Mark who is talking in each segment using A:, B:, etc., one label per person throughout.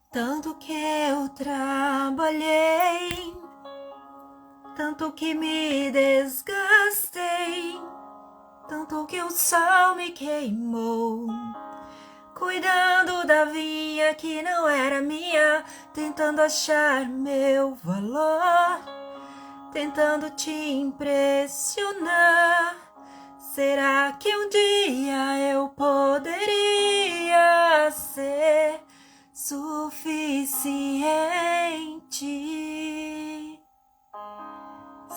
A: Tanto que eu trabalhei, tanto que me desgastei, tanto que o sol me queimou, cuidando da vinha que não era minha, tentando achar meu valor, tentando te impressionar. Será que um dia eu poderia ser suficiente?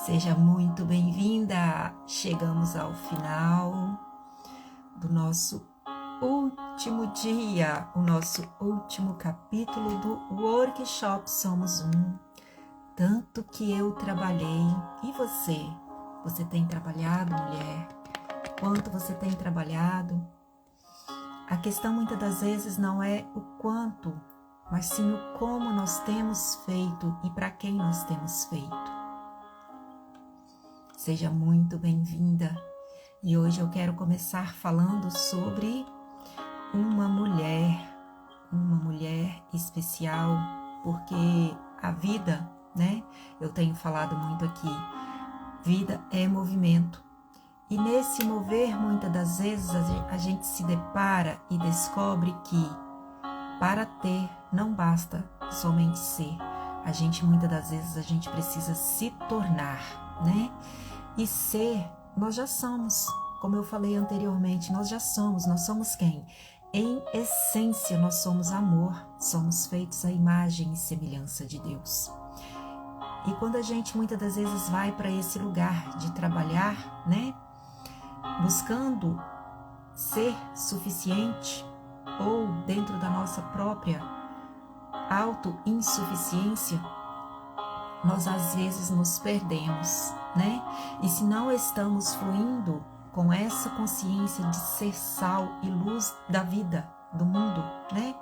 A: Seja muito bem-vinda! Chegamos ao final do nosso último dia, o nosso último capítulo do Workshop Somos Um. Tanto que eu trabalhei. E você? Você tem trabalhado, mulher? Quanto você tem trabalhado? A questão muitas das vezes não é o quanto, mas sim o como nós temos feito e para quem nós temos feito. Seja muito bem-vinda. E hoje eu quero começar falando sobre uma mulher especial, porque a vida, né? Eu tenho falado muito aqui, vida é movimento. E nesse mover, muitas das vezes, a gente se depara e descobre que para ter não basta somente ser. Muitas das vezes, a gente precisa se tornar, né? E ser, nós já somos, como eu falei anteriormente, nós somos quem? Em essência, nós somos amor, somos feitos à imagem e semelhança de Deus. E quando a gente muitas das vezes vai para esse lugar de trabalhar, né? Buscando ser suficiente ou dentro da nossa própria autoinsuficiência, nós às vezes nos perdemos, né? E se não estamos fluindo com essa consciência de ser sal e luz da vida, do mundo, né?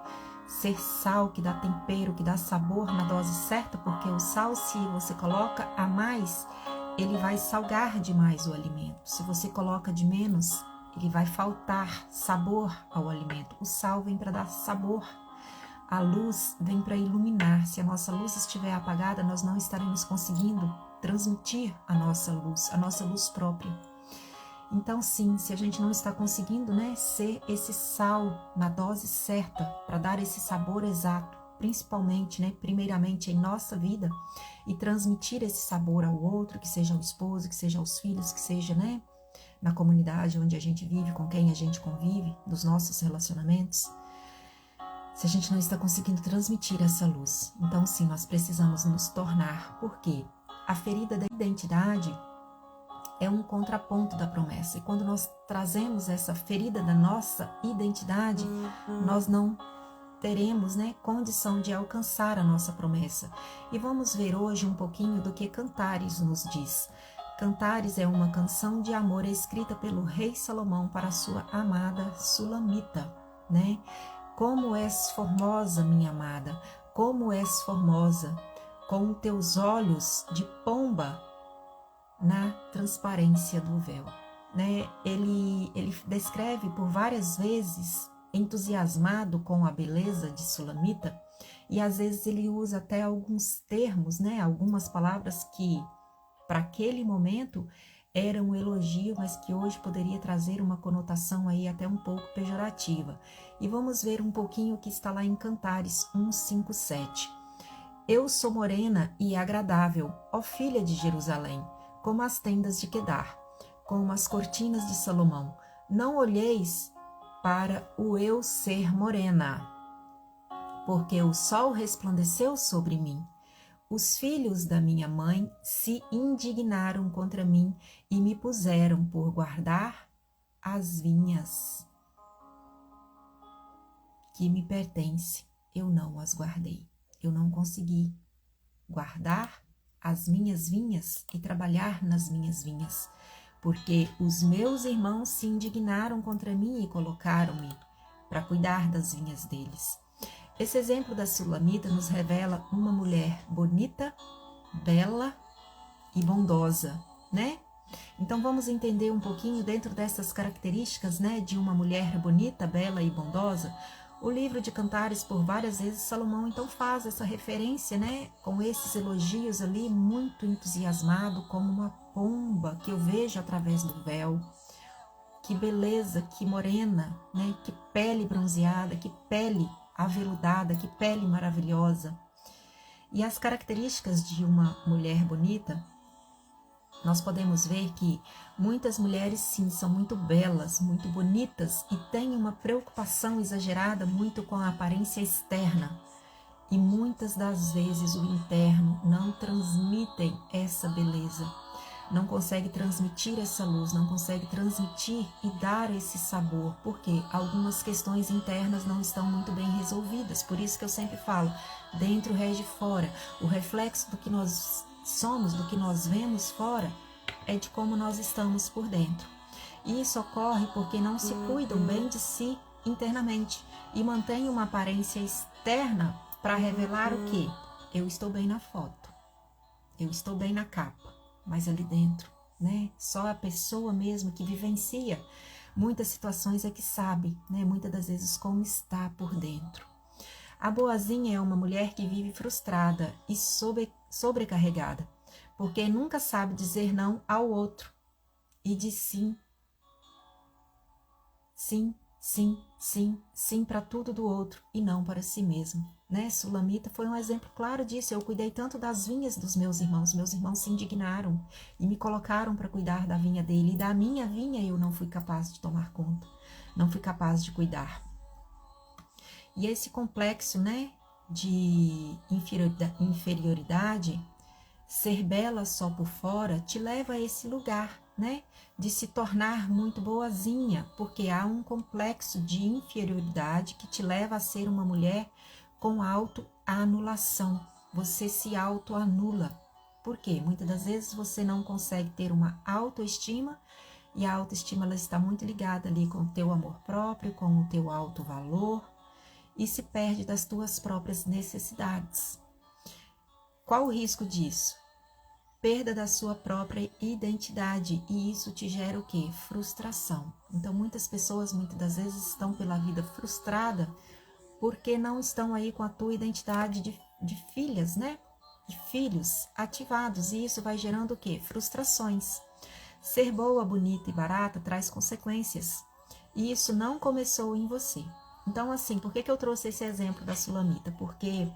A: Ser sal que dá tempero, que dá sabor na dose certa, porque o sal, se você coloca a mais, ele vai salgar demais o alimento. Se você coloca de menos, ele vai faltar sabor ao alimento. O sal vem para dar sabor. A luz vem para iluminar. Se a nossa luz estiver apagada, nós não estaremos conseguindo transmitir a nossa luz própria. Então, sim, se a gente não está conseguindo, né, ser esse sal na dose certa para dar esse sabor exato, principalmente, né, primeiramente em nossa vida, e transmitir esse sabor ao outro, que seja ao esposo, que seja aos filhos, que seja, né, na comunidade onde a gente vive, com quem a gente convive, dos nossos relacionamentos, se a gente não está conseguindo transmitir essa luz. Então, sim, nós precisamos nos tornar, porque a ferida da identidade é um contraponto da promessa. E quando nós trazemos essa ferida da nossa identidade, nós não teremos, né, condição de alcançar a nossa promessa. E vamos ver hoje um pouquinho do que Cantares nos diz. Cantares é uma canção de amor escrita pelo rei Salomão para sua amada Sulamita, né? Como és formosa, minha amada, como és formosa, com teus olhos de pomba na transparência do véu, né? Ele descreve por várias vezes, entusiasmado com a beleza de Sulamita, e às vezes ele usa até alguns termos, né? Algumas palavras que para aquele momento era um elogio, mas que hoje poderia trazer uma conotação aí até um pouco pejorativa. E vamos ver um pouquinho o que está lá em Cantares 1:5-7. Eu sou morena e agradável, ó filha de Jerusalém, como as tendas de Quedar, como as cortinas de Salomão. Não olheis para o eu ser morena, porque o sol resplandeceu sobre mim. Os filhos da minha mãe se indignaram contra mim e me puseram por guardar as vinhas que me pertencem. Eu não as guardei. Eu não consegui guardar as minhas vinhas e trabalhar nas minhas vinhas, porque os meus irmãos se indignaram contra mim e colocaram-me para cuidar das vinhas deles. Esse exemplo da Sulamita nos revela uma mulher bonita, bela e bondosa, né? Então vamos entender um pouquinho dentro dessas características, né, de uma mulher bonita, bela e bondosa, O livro de Cantares, por várias vezes, Salomão então faz essa referência, né, com esses elogios ali, muito entusiasmado, como uma pomba que eu vejo através do véu. Que beleza, que morena, né, que pele bronzeada, que pele aveludada, que pele maravilhosa. E as características de uma mulher bonita, nós podemos ver que muitas mulheres, sim, são muito belas, muito bonitas e têm uma preocupação exagerada muito com a aparência externa. E muitas das vezes o interno não transmitem essa beleza, não consegue transmitir essa luz, não consegue transmitir e dar esse sabor, porque algumas questões internas não estão muito bem resolvidas. Por isso que eu sempre falo, dentro rege fora. O reflexo do que nós somos, do que nós vemos fora, é de como nós estamos por dentro. E isso ocorre porque não se cuidam bem de si internamente e mantêm uma aparência externa para revelar o quê? Eu estou bem na foto, eu estou bem na capa, mas ali dentro, né? Só a pessoa mesmo que vivencia muitas situações é que sabe, né? Muitas das vezes como está por dentro. A boazinha é uma mulher que vive frustrada e sobrecarregada, porque nunca sabe dizer não ao outro e diz sim, sim, sim, sim, sim para tudo do outro e não para si mesmo, né? Sulamita foi um exemplo claro disso. Eu cuidei tanto das vinhas dos meus irmãos se indignaram e me colocaram para cuidar da vinha dele, e da minha vinha eu não fui capaz de tomar conta, não fui capaz de cuidar. E esse complexo, né, de inferioridade, ser bela só por fora, te leva a esse lugar, né, de se tornar muito boazinha, porque há um complexo de inferioridade que te leva a ser uma mulher com autoanulação. Você se autoanula. Por quê? Muitas das vezes você não consegue ter uma autoestima, e a autoestima ela está muito ligada ali com o teu amor próprio, com o teu alto valor, e se perde das tuas próprias necessidades. Qual o risco disso? Perda da sua própria identidade, e isso te gera o quê? Frustração. Então muitas pessoas muitas das vezes estão pela vida frustrada porque não estão aí com a tua identidade de filhas, né? De filhos ativados, e isso vai gerando o quê? Frustrações. Ser boa, bonita e barata traz consequências, e isso não começou em você. Então, assim, por que eu trouxe esse exemplo da Sulamita? Porque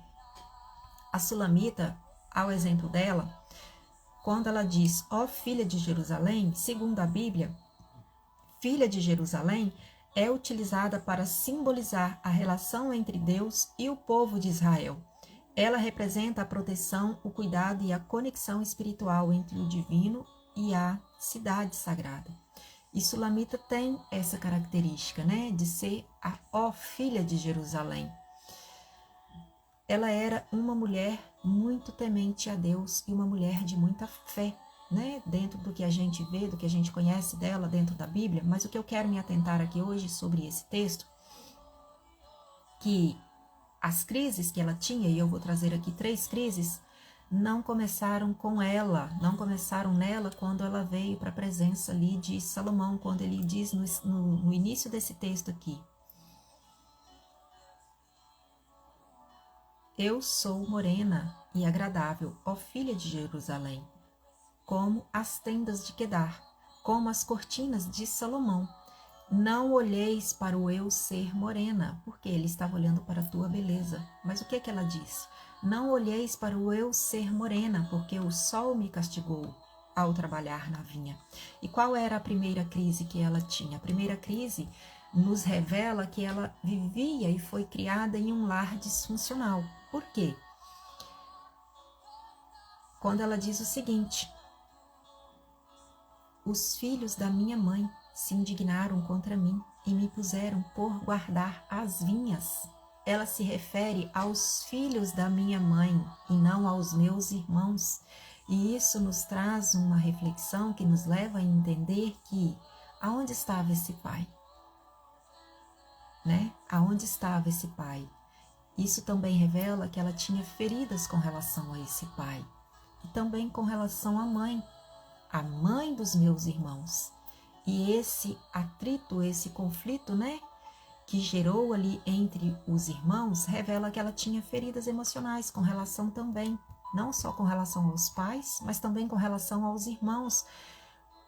A: a Sulamita, ao exemplo dela, quando ela diz, ó filha de Jerusalém, segundo a Bíblia, filha de Jerusalém é utilizada para simbolizar a relação entre Deus e o povo de Israel. Ela representa a proteção, o cuidado e a conexão espiritual entre o divino e a cidade sagrada. E Sulamita tem essa característica, né, de ser a ó filha de Jerusalém. Ela era uma mulher muito temente a Deus e uma mulher de muita fé, né, dentro do que a gente vê, do que a gente conhece dela dentro da Bíblia. Mas o que eu quero me atentar aqui hoje sobre esse texto, que as crises que ela tinha, e eu vou trazer aqui 3 crises, não começaram com ela, não começaram nela quando ela veio para a presença ali de Salomão, quando ele diz no início desse texto aqui, eu sou morena e agradável, ó filha de Jerusalém, como as tendas de Quedar, como as cortinas de Salomão. Não olheis para o eu ser morena, porque ele estava olhando para a tua beleza. Mas o que ela disse? Não olheis para o eu ser morena, porque o sol me castigou ao trabalhar na vinha. E qual era a primeira crise que ela tinha? A primeira crise nos revela que ela vivia e foi criada em um lar disfuncional. Por quê? Quando ela diz o seguinte, os filhos da minha mãe se indignaram contra mim e me puseram por guardar as vinhas. Ela se refere aos filhos da minha mãe e não aos meus irmãos. E isso nos traz uma reflexão que nos leva a entender que aonde estava esse pai? Né? Aonde estava esse pai? Isso também revela que ela tinha feridas com relação a esse pai. E também com relação à mãe, a mãe dos meus irmãos. E esse atrito, esse conflito, né, que gerou ali entre os irmãos, revela que ela tinha feridas emocionais com relação também, não só com relação aos pais, mas também com relação aos irmãos,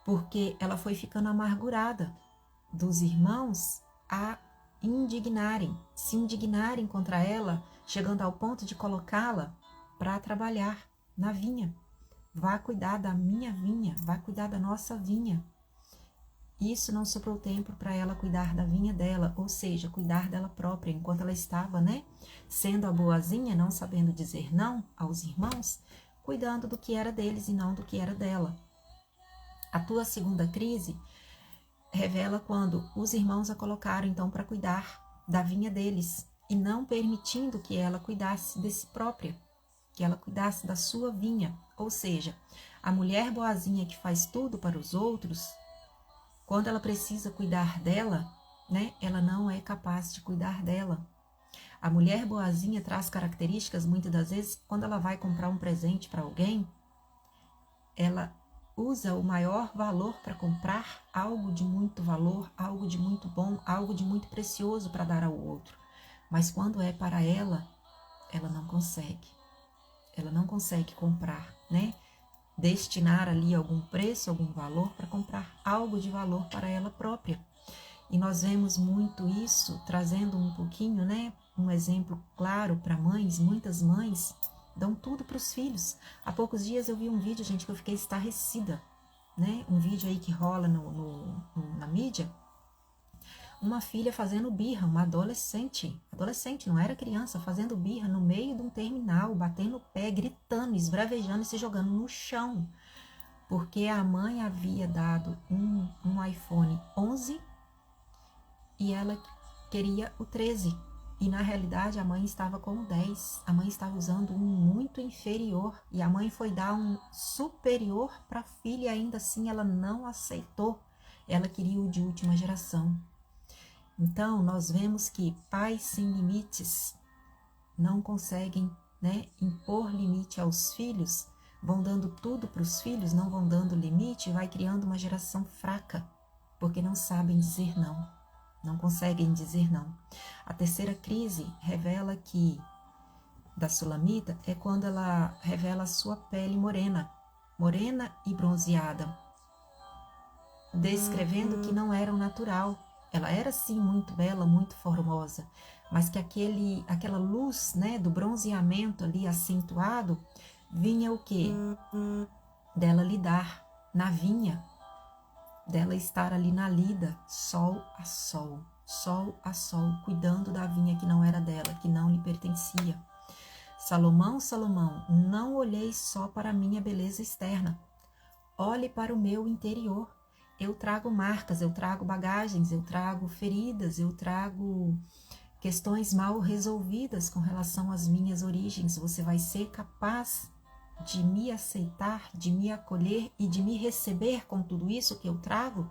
A: porque ela foi ficando amargurada dos irmãos a se indignarem contra ela, chegando ao ponto de colocá-la para trabalhar na vinha. Vá cuidar da minha vinha, vá cuidar da nossa vinha. Isso não sobrou tempo para ela cuidar da vinha dela, ou seja, cuidar dela própria, enquanto ela estava, sendo a boazinha, não sabendo dizer não aos irmãos, cuidando do que era deles e não do que era dela. A tua segunda crise revela quando os irmãos a colocaram então para cuidar da vinha deles e não permitindo que ela cuidasse de si própria, que ela cuidasse da sua vinha. Ou seja, a mulher boazinha que faz tudo para os outros, quando ela precisa cuidar dela, ela não é capaz de cuidar dela. A mulher boazinha traz características, muitas das vezes, quando ela vai comprar um presente para alguém, ela usa o maior valor para comprar algo de muito valor, algo de muito bom, algo de muito precioso para dar ao outro. Mas quando é para ela, ela não consegue. Ela não consegue comprar, destinar ali algum preço, algum valor para comprar algo de valor para ela própria. E nós vemos muito isso, trazendo um pouquinho, um exemplo claro para mães. Muitas mães dão tudo para os filhos. Há poucos dias eu vi um vídeo, gente, que eu fiquei estarrecida, um vídeo aí que rola na mídia, uma filha fazendo birra, uma adolescente, não era criança, fazendo birra no meio de um terminal, batendo o pé, gritando, esbravejando e se jogando no chão, porque a mãe havia dado um iPhone 11 e ela queria o 13. E na realidade a mãe estava com o 10, a mãe estava usando um muito inferior e a mãe foi dar um superior para a filha e ainda assim ela não aceitou, ela queria o de última geração. Então nós vemos que pais sem limites não conseguem impor limite aos filhos, vão dando tudo para os filhos, não vão dando limite e vai criando uma geração fraca, porque não sabem dizer não. Não conseguem dizer não. A terceira crise revela que, da Sulamita, é quando ela revela a sua pele morena e bronzeada, descrevendo que não era o natural. Ela era sim muito bela, muito formosa, mas que aquela luz do bronzeamento ali acentuado, vinha o quê? Dela lidar na vinha, dela estar ali na lida, sol a sol, cuidando da vinha que não era dela, que não lhe pertencia. Salomão, não olheis só para a minha beleza externa, olhe para o meu interior. Eu trago marcas, eu trago bagagens, eu trago feridas, eu trago questões mal resolvidas com relação às minhas origens. Você vai ser capaz de me aceitar, de me acolher e de me receber com tudo isso que eu trago?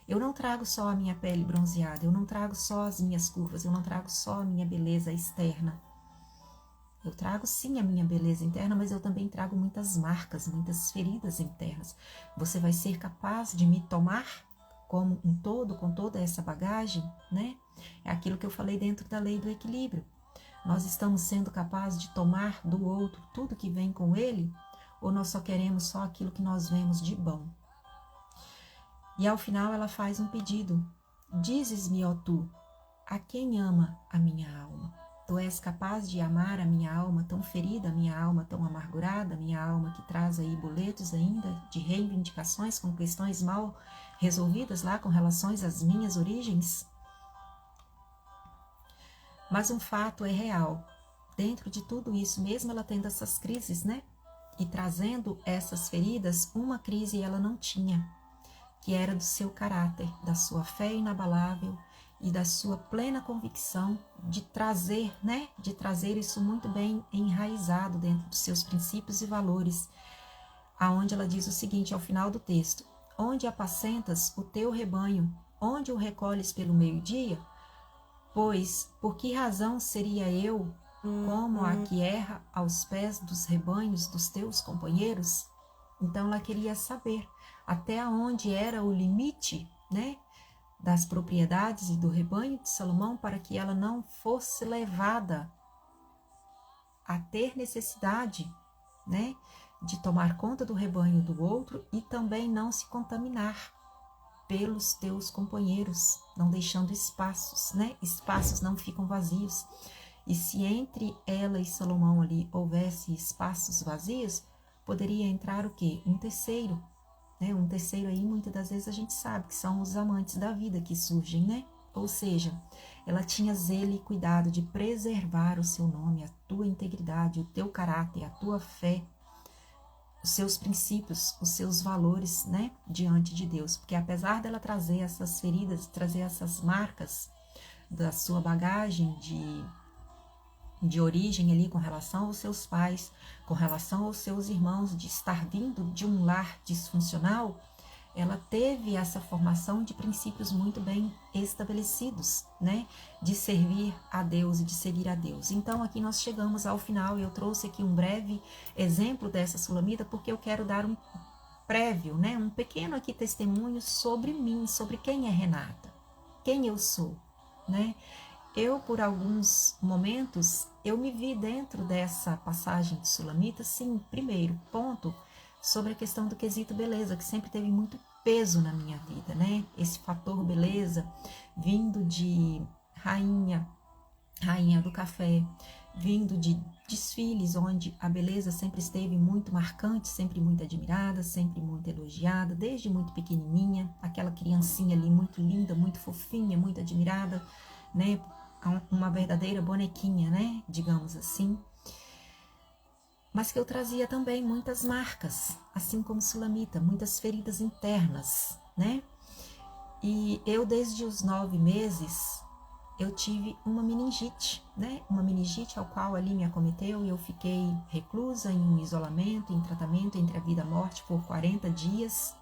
A: Eu não trago só a minha pele bronzeada, eu não trago só as minhas curvas, eu não trago só a minha beleza externa. Eu trago sim a minha beleza interna, mas eu também trago muitas marcas, muitas feridas internas. Você vai ser capaz de me tomar como um todo, com toda essa bagagem, É aquilo que eu falei dentro da lei do equilíbrio. Nós estamos sendo capazes de tomar do outro tudo que vem com ele, ou nós só queremos só aquilo que nós vemos de bom? E ao final ela faz um pedido. Dizes-me, ó tu, a quem ama a minha alma? Tu és capaz de amar a minha alma tão ferida, a minha alma tão amargurada, a minha alma que traz aí boletos ainda de reivindicações com questões mal resolvidas lá com relações às minhas origens? Mas um fato é real, dentro de tudo isso, mesmo ela tendo essas crises, e trazendo essas feridas, uma crise ela não tinha, que era do seu caráter, da sua fé inabalável e da sua plena convicção de trazer, de trazer isso muito bem enraizado dentro dos seus princípios e valores, aonde ela diz o seguinte ao final do texto: onde apacentas o teu rebanho, onde o recolhes pelo meio-dia? Pois, por que razão seria eu como a que erra aos pés dos rebanhos dos teus companheiros? Então ela queria saber até onde era o limite, das propriedades e do rebanho de Salomão, para que ela não fosse levada a ter necessidade, né, de tomar conta do rebanho do outro e também não se contaminar pelos teus companheiros, não deixando espaços, né? Espaços não ficam vazios. E se entre ela e Salomão ali houvesse espaços vazios, poderia entrar o quê? Um terceiro, né? Um terceiro aí, muitas das vezes a gente sabe que são os amantes da vida que surgem, né? Ou seja, ela tinha zelo e cuidado de preservar o seu nome, a tua integridade, o teu caráter, a tua fé, os seus princípios, os seus valores, né, diante de Deus. Porque apesar dela trazer essas feridas, trazer essas marcas da sua bagagem de origem ali com relação aos seus pais, com relação aos seus irmãos, de estar vindo de um lar disfuncional, ela teve essa formação de princípios muito bem estabelecidos, né? De servir a Deus e de seguir a Deus. Então, aqui nós chegamos ao final e eu trouxe aqui um breve exemplo dessa sulamita, porque eu quero dar um prévio, né? Um pequeno aqui testemunho sobre mim, sobre quem é Renata, quem eu sou, né? Eu, por alguns momentos, eu me vi dentro dessa passagem de sulamita, sim, primeiro ponto, sobre a questão do quesito beleza, que sempre teve muito peso na minha vida, né? Esse fator beleza vindo de rainha do café, vindo de desfiles onde a beleza sempre esteve muito marcante, sempre muito admirada, sempre muito elogiada, desde muito pequenininha, aquela criancinha ali muito linda, muito fofinha, muito admirada, né? Uma verdadeira bonequinha, né? Digamos assim. Mas que eu trazia também muitas marcas, assim como sulamita, muitas feridas internas, né? E eu, desde os 9 meses, eu tive uma meningite, né? Uma meningite ao qual ali me acometeu e eu fiquei reclusa em um isolamento, em tratamento entre a vida e a morte por 40 dias.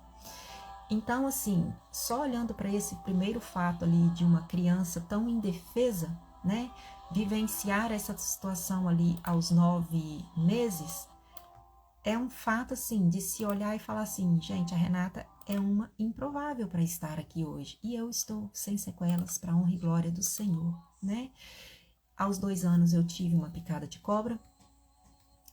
A: Então, assim, só olhando para esse primeiro fato ali de uma criança tão indefesa, né? Vivenciar essa situação ali aos 9 meses, é um fato, assim, de se olhar e falar assim, gente, a Renata é uma improvável para estar aqui hoje. E eu estou sem sequelas, para a honra e glória do Senhor, né? Aos 2 anos eu tive uma picada de cobra.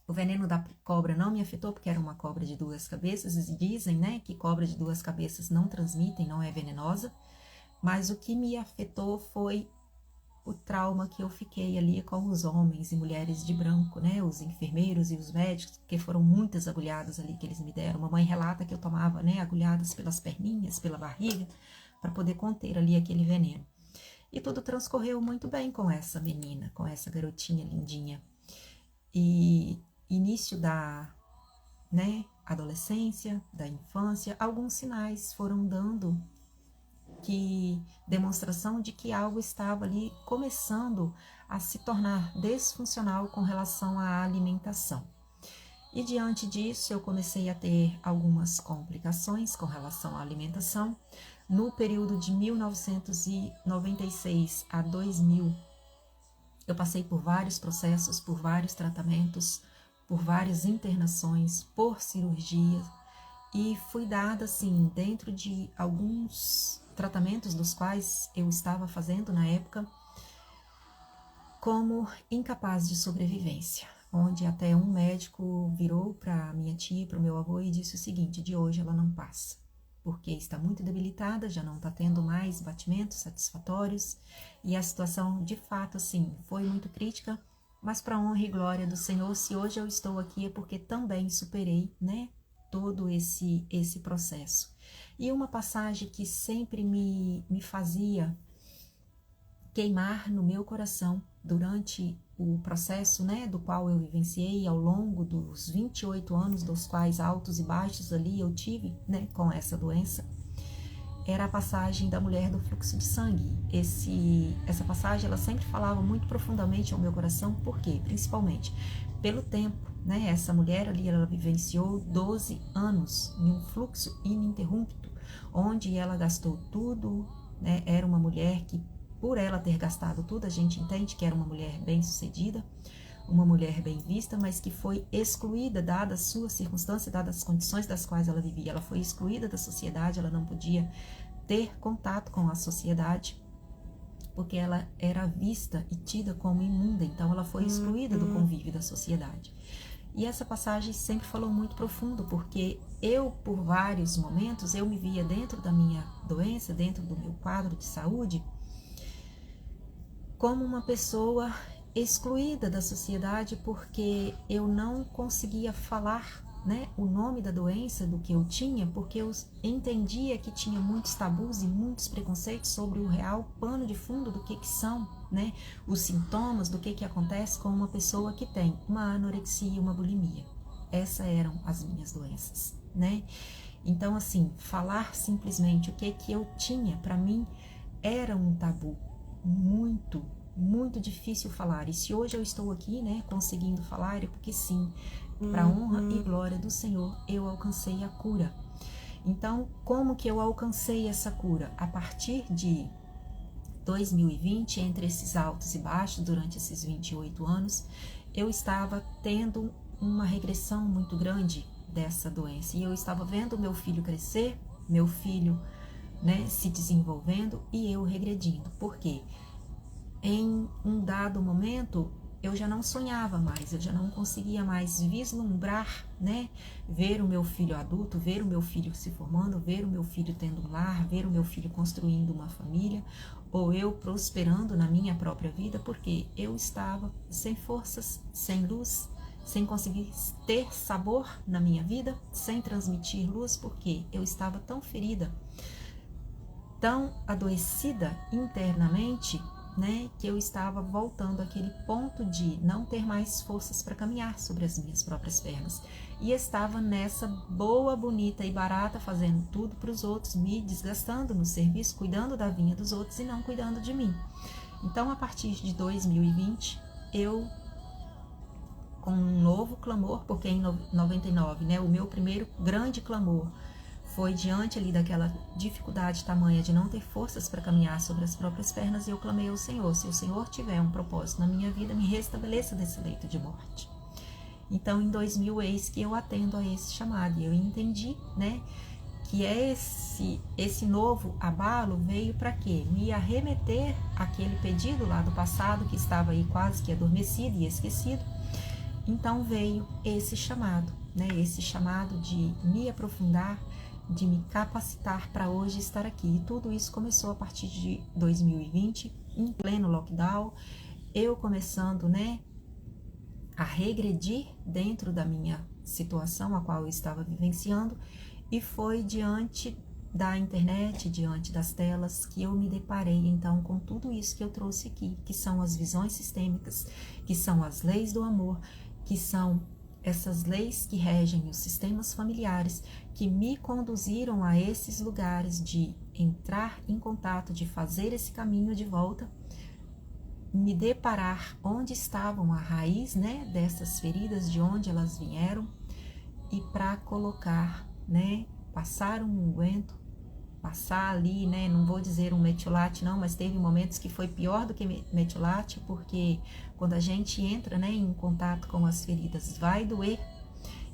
A: O veneno da cobra não me afetou, porque era uma cobra de 2 cabeças. E dizem, né, que cobra de 2 cabeças não transmitem, não é venenosa. Mas o que me afetou foi o trauma que eu fiquei ali com os homens e mulheres de branco, né? Os enfermeiros e os médicos, porque foram muitas agulhadas ali que eles me deram. Mamãe relata que eu tomava, né, agulhadas pelas perninhas, pela barriga, para poder conter ali aquele veneno. E tudo transcorreu muito bem com essa menina, com essa garotinha lindinha. E início da, né, adolescência, da infância, alguns sinais foram dando que demonstração de que algo estava ali começando a se tornar disfuncional com relação à alimentação. E diante disso eu comecei a ter algumas complicações com relação à alimentação. No período de 1996 a 2000, eu passei por vários processos, por vários tratamentos, por várias internações, por cirurgia, e fui dada assim, dentro de alguns tratamentos dos quais eu estava fazendo na época, como incapaz de sobrevivência, onde até um médico virou para minha tia e para o meu avô e disse o seguinte: de hoje ela não passa, porque está muito debilitada, já não está tendo mais batimentos satisfatórios, e a situação de fato assim foi muito crítica, mas para a honra e glória do Senhor, se hoje eu estou aqui é porque também superei, né, todo esse processo. E uma passagem que sempre me fazia queimar no meu coração durante o processo, né, do qual eu vivenciei ao longo dos 28 anos, dos quais altos e baixos ali eu tive, né, com essa doença, era a passagem da mulher do fluxo de sangue. Essa passagem, ela sempre falava muito profundamente ao meu coração, por quê? Principalmente pelo tempo, né? Essa mulher ali, ela vivenciou 12 anos em um fluxo ininterrupto, onde ela gastou tudo, né? Era uma mulher que, por ela ter gastado tudo, a gente entende que era uma mulher bem-sucedida, uma mulher bem vista, mas que foi excluída, dada a sua circunstância, dadas as condições das quais ela vivia. Ela foi excluída da sociedade, ela não podia ter contato com a sociedade, porque ela era vista e tida como imunda, então ela foi excluída do convívio da sociedade. E essa passagem sempre falou muito profundo, porque eu, por vários momentos, eu me via dentro da minha doença, dentro do meu quadro de saúde, como uma pessoa excluída da sociedade, porque eu não conseguia falar, né, o nome da doença, do que eu tinha, porque eu entendia que tinha muitos tabus e muitos preconceitos sobre o real pano de fundo do que são, né, os sintomas, do que acontece com uma pessoa que tem uma anorexia e uma bulimia. Essas eram as minhas doenças, né? Então, assim, falar simplesmente o que eu tinha, para mim, era um tabu muito difícil falar. E se hoje eu estou aqui, né, conseguindo falar, é porque sim, para honra e glória do Senhor, eu alcancei a cura. Então, como que eu alcancei essa cura? A partir de 2020, entre esses altos e baixos, durante esses 28 anos, eu estava tendo uma regressão muito grande dessa doença. E eu estava vendo meu filho crescer, meu filho, né, se desenvolvendo e eu regredindo. Por quê? Em um dado momento, eu já não sonhava mais, eu já não conseguia mais vislumbrar, né? Ver o meu filho adulto, ver o meu filho se formando, ver o meu filho tendo um lar, ver o meu filho construindo uma família, ou eu prosperando na minha própria vida, porque eu estava sem forças, sem luz, sem conseguir ter sabor na minha vida, sem transmitir luz, porque eu estava tão ferida, tão adoecida internamente, né, que eu estava voltando àquele ponto de não ter mais forças para caminhar sobre as minhas próprias pernas. E estava nessa boa, bonita e barata, fazendo tudo para os outros, me desgastando no serviço, cuidando da vinha dos outros e não cuidando de mim. Então, a partir de 2020, eu, com um novo clamor, porque em 99, né, o meu primeiro grande clamor foi diante ali daquela dificuldade tamanha de não ter forças para caminhar sobre as próprias pernas, e eu clamei ao Senhor: se o Senhor tiver um propósito na minha vida, me restabeleça desse leito de morte. Então, em 2000, eis que eu atendo a esse chamado, e eu entendi, né, que esse novo abalo veio para quê? Me arremeter àquele pedido lá do passado que estava aí quase que adormecido e esquecido. Então veio esse chamado, né, esse chamado de me aprofundar, de me capacitar para hoje estar aqui. E tudo isso começou a partir de 2020, em pleno lockdown, eu começando, né, a regredir dentro da minha situação, a qual eu estava vivenciando, e foi diante da internet, diante das telas, que eu me deparei então com tudo isso que eu trouxe aqui, que são as visões sistêmicas, que são as leis do amor, que são essas leis que regem os sistemas familiares, que me conduziram a esses lugares de entrar em contato, de fazer esse caminho de volta, me deparar onde estavam a raiz, né, dessas feridas, de onde elas vieram, e para colocar, né, passar um unguento, passar ali, né, não vou dizer um metiolate não, mas teve momentos que foi pior do que metiolate, porque quando a gente entra, né, em contato com as feridas, vai doer,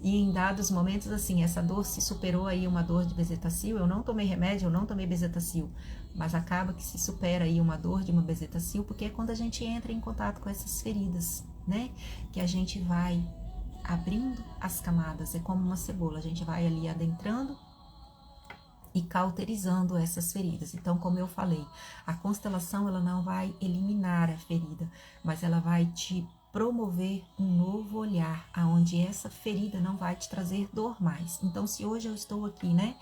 A: e em dados momentos, assim, essa dor se superou aí uma dor de bezetacil, eu não tomei remédio, eu não tomei bezetacil, mas acaba que se supera aí uma dor de uma bezetacil, porque é quando a gente entra em contato com essas feridas, né, que a gente vai abrindo as camadas, é como uma cebola, a gente vai ali adentrando e cauterizando essas feridas. Então, como eu falei, a constelação ela não vai eliminar a ferida, mas ela vai te promover um novo olhar, aonde essa ferida não vai te trazer dor mais. Então, se hoje eu estou aqui, né,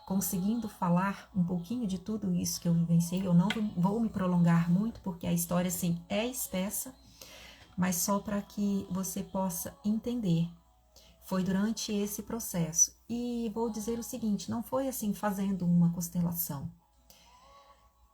A: conseguindo falar um pouquinho de tudo isso que eu vivenciei, eu não vou me prolongar muito, porque a história, assim, é espessa, mas só para que você possa entender. Foi durante esse processo. E vou dizer o seguinte, não foi assim fazendo uma constelação.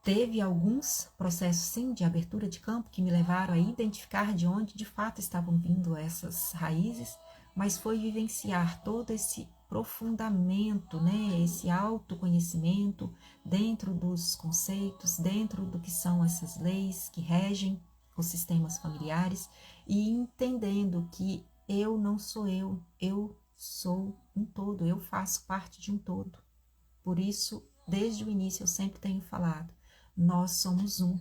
A: Teve alguns processos, sim, de abertura de campo que me levaram a identificar de onde de fato estavam vindo essas raízes, mas foi vivenciar todo esse aprofundamento, né, esse autoconhecimento dentro dos conceitos, dentro do que são essas leis que regem os sistemas familiares, e entendendo que eu não sou eu sou um todo, eu faço parte de um todo. Por isso, desde o início eu sempre tenho falado, nós somos um.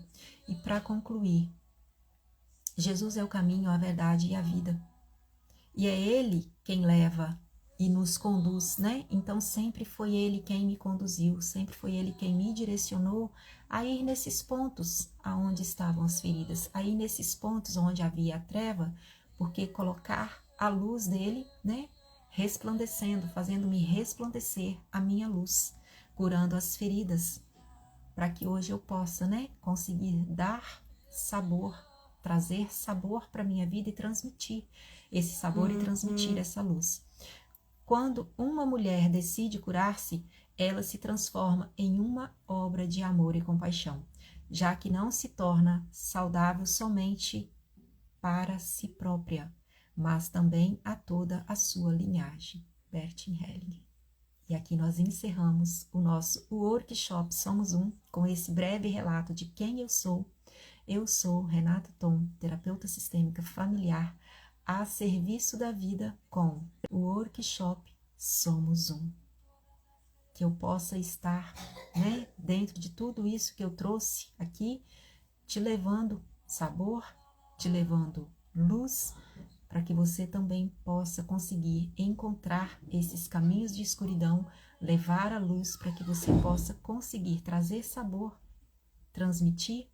A: E para concluir, Jesus é o caminho, a verdade e a vida. E é Ele quem leva e nos conduz, né? Então sempre foi Ele quem me conduziu, sempre foi Ele quem me direcionou a ir nesses pontos aonde estavam as feridas, a ir nesses pontos onde havia a treva, porque colocar a luz dele, né? Resplandecendo, fazendo-me resplandecer a minha luz, curando as feridas, para que hoje eu possa, né? Conseguir dar sabor, trazer sabor para a minha vida e transmitir esse sabor e transmitir essa luz. Quando uma mulher decide curar-se, ela se transforma em uma obra de amor e compaixão, já que não se torna saudável somente para si própria, mas também a toda a sua linhagem. Bertin Helling. E aqui nós encerramos o nosso workshop Somos Um, com esse breve relato de quem eu sou. Eu sou Renata Tom, terapeuta sistêmica familiar, a serviço da vida com o workshop Somos Um. Que eu possa estar, né, dentro de tudo isso que eu trouxe aqui, te levando sabor, te levando luz, para que você também possa conseguir encontrar esses caminhos de escuridão, levar a luz para que você possa conseguir trazer sabor, transmitir,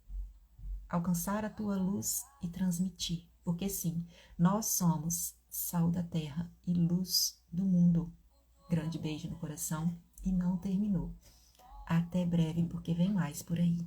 A: alcançar a tua luz e transmitir. Porque sim, nós somos sal da terra e luz do mundo. Grande beijo no coração e não terminou. Até breve, porque vem mais por aí.